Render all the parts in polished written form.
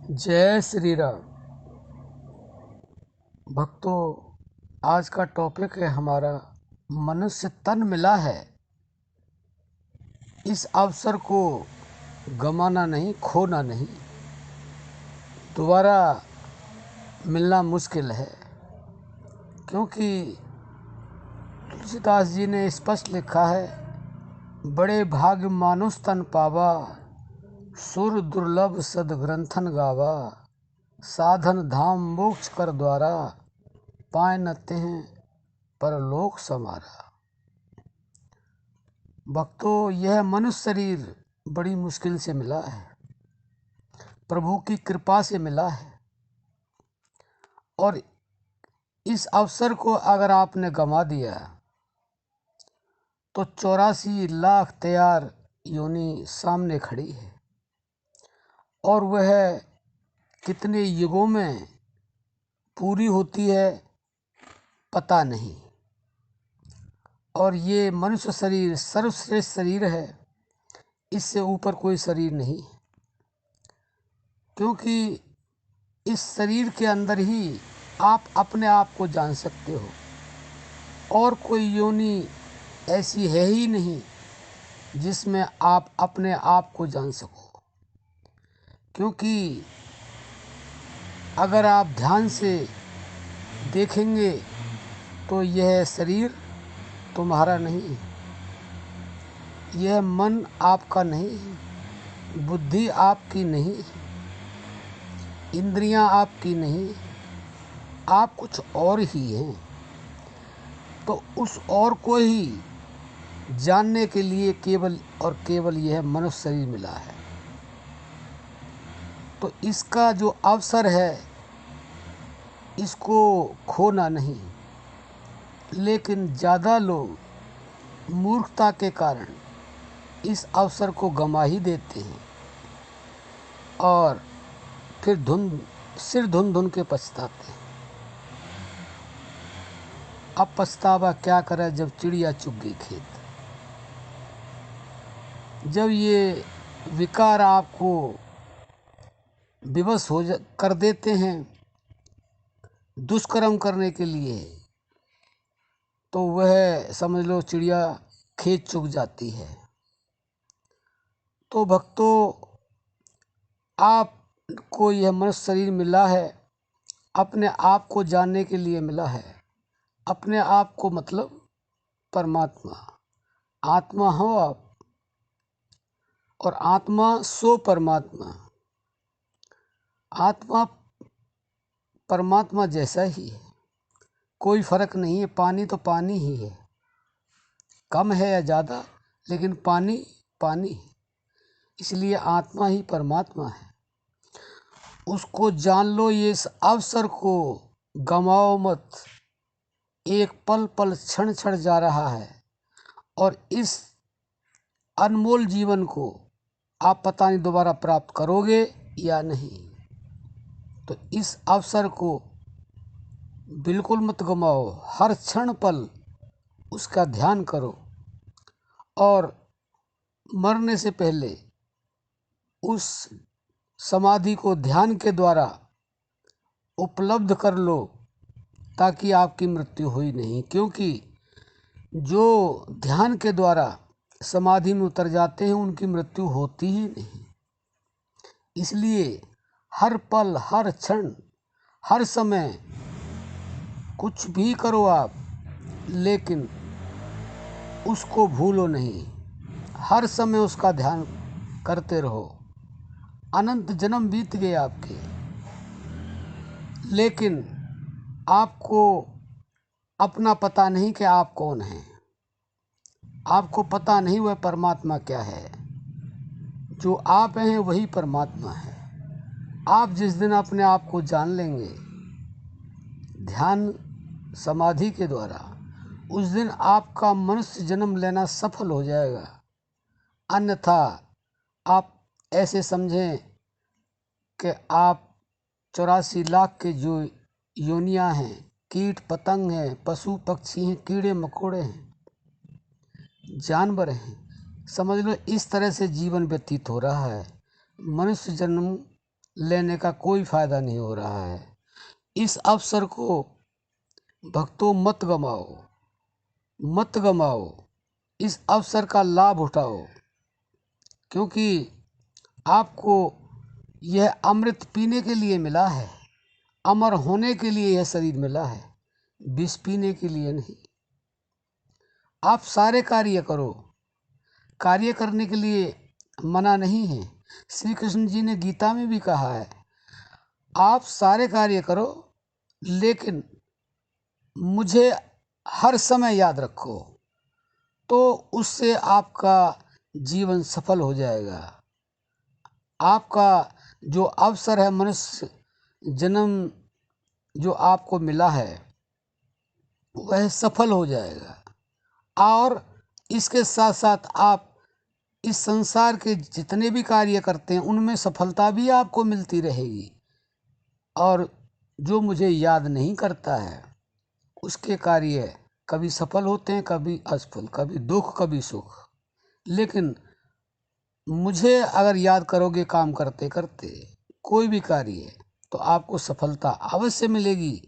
जय श्री राम। भक्तों, आज का टॉपिक है हमारा मनुष्य तन मिला है, इस अवसर को गंवाना नहीं, खोना नहीं। दोबारा मिलना मुश्किल है, क्योंकि तुलसीदास जी ने स्पष्ट लिखा है, बड़े भाग्य मानुष तन पावा, सुर दुर्लभ सद ग्रंथन गावा, साधन धाम मोक्ष कर द्वारा, पाए न तें परलोक समारा। भक्तों, यह मनुष्य शरीर बड़ी मुश्किल से मिला है, प्रभु की कृपा से मिला है। और इस अवसर को अगर आपने गंवा दिया तो 84 लाख तैयार योनि सामने खड़ी है, और वह कितने युगों में पूरी होती है पता नहीं। और ये मनुष्य शरीर सर्वश्रेष्ठ शरीर है, इससे ऊपर कोई शरीर नहीं, क्योंकि इस शरीर के अंदर ही आप अपने आप को जान सकते हो, और कोई योनि ऐसी है ही नहीं जिसमें आप अपने आप को जान सको। क्योंकि अगर आप ध्यान से देखेंगे तो यह शरीर तुम्हारा नहीं है, यह मन आपका नहीं है, बुद्धि आपकी नहीं है, इंद्रियां आपकी नहीं, आप कुछ और ही हैं। तो उस और को ही जानने के लिए केवल और केवल यह मनुष्य शरीर मिला है। तो इसका जो अवसर है, इसको खोना नहीं। लेकिन ज़्यादा लोग मूर्खता के कारण इस अवसर को गंवा ही देते हैं, और फिर सिर धुन धुन के पछताते हैं। अब पछतावा क्या करे जब चिड़िया चुग गई खेत। जब ये विकार आपको विवश कर देते हैं दुष्कर्म करने के लिए, तो वह समझ लो चिड़िया खेत चुग जाती है। तो भक्तों, आपको यह मनुष्य शरीर मिला है, अपने आप को जानने के लिए मिला है। अपने आप को मतलब परमात्मा, आत्मा हो आप, और आत्मा सो परमात्मा। आत्मा परमात्मा जैसा ही है, कोई फर्क नहीं है। पानी तो पानी ही है, कम है या ज़्यादा, लेकिन पानी पानी है। इसलिए आत्मा ही परमात्मा है, उसको जान लो। ये इस अवसर को गंवाओ मत। एक पल पल क्षण क्षण जा रहा है, और इस अनमोल जीवन को आप पता नहीं दोबारा प्राप्त करोगे या नहीं। तो इस अवसर को बिल्कुल मत गंवाओ, हर क्षण पल उसका ध्यान करो, और मरने से पहले उस समाधि को ध्यान के द्वारा उपलब्ध कर लो, ताकि आपकी मृत्यु हुई नहीं। क्योंकि जो ध्यान के द्वारा समाधि में उतर जाते हैं उनकी मृत्यु होती ही नहीं। इसलिए हर पल, हर क्षण, हर समय कुछ भी करो आप, लेकिन उसको भूलो नहीं। हर समय उसका ध्यान करते रहो। अनंत जन्म बीत गए आपके, लेकिन आपको अपना पता नहीं कि आप कौन हैं। आपको पता नहीं वह परमात्मा क्या है। जो आप हैं वही परमात्मा है। आप जिस दिन अपने आप को जान लेंगे ध्यान समाधि के द्वारा, उस दिन आपका मनुष्य जन्म लेना सफल हो जाएगा। अन्यथा आप ऐसे समझें कि आप 84 लाख के जो योनियां हैं, कीट पतंग हैं, पशु पक्षी हैं, कीड़े मकोड़े हैं, जानवर हैं, समझ लो इस तरह से जीवन व्यतीत हो रहा है। मनुष्य जन्म लेने का कोई फायदा नहीं हो रहा है। इस अवसर को भक्तों मत गमाओ, मत गमाओ, इस अवसर का लाभ उठाओ, क्योंकि आपको यह अमृत पीने के लिए मिला है, अमर होने के लिए यह शरीर मिला है, विष पीने के लिए नहीं। आप सारे कार्य करो, कार्य करने के लिए मना नहीं है। श्री कृष्ण जी ने गीता में भी कहा है, आप सारे कार्य करो लेकिन मुझे हर समय याद रखो, तो उससे आपका जीवन सफल हो जाएगा। आपका जो अवसर है, मनुष्य जन्म जो आपको मिला है, वह सफल हो जाएगा। और इसके साथ साथ आप इस संसार के जितने भी कार्य करते हैं उनमें सफलता भी आपको मिलती रहेगी। और जो मुझे याद नहीं करता है उसके कार्य कभी सफल होते हैं, कभी असफल, कभी दुख, कभी सुख। लेकिन मुझे अगर याद करोगे काम करते करते कोई भी कार्य, तो आपको सफलता अवश्य मिलेगी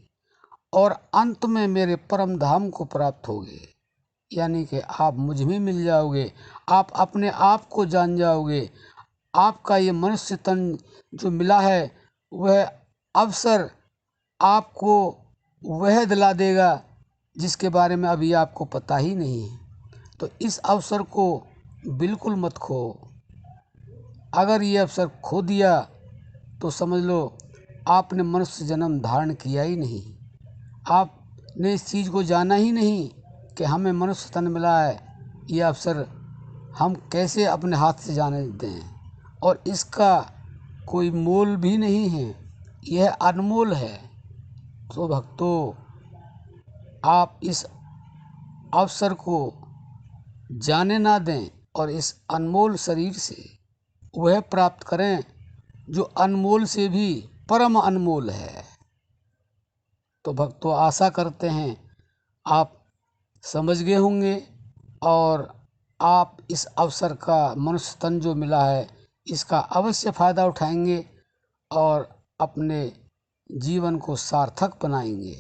और अंत में मेरे परम धाम को प्राप्त होगे। यानी कि आप मुझ में मिल जाओगे, आप अपने आप को जान जाओगे। आपका ये मनुष्य तन जो मिला है वह अवसर आपको वह दिला देगा जिसके बारे में अभी आपको पता ही नहीं है। तो इस अवसर को बिल्कुल मत खो। अगर ये अवसर खो दिया तो समझ लो आपने मनुष्य जन्म धारण किया ही नहीं। आपने इस चीज़ को जाना ही नहीं कि हमें मनुष्य तन मिला है, ये अवसर हम कैसे अपने हाथ से जाने दें। और इसका कोई मोल भी नहीं है, यह अनमोल है। तो भक्तों, आप इस अवसर को जाने ना दें और इस अनमोल शरीर से वह प्राप्त करें जो अनमोल से भी परम अनमोल है। तो भक्तों, आशा करते हैं आप समझ गए होंगे और आप इस अवसर का, मनुष्य तन जो मिला है, इसका अवश्य फ़ायदा उठाएंगे और अपने जीवन को सार्थक बनाएंगे।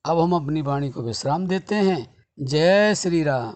अब हम अपनी वाणी को विश्राम देते हैं। जय श्री राम।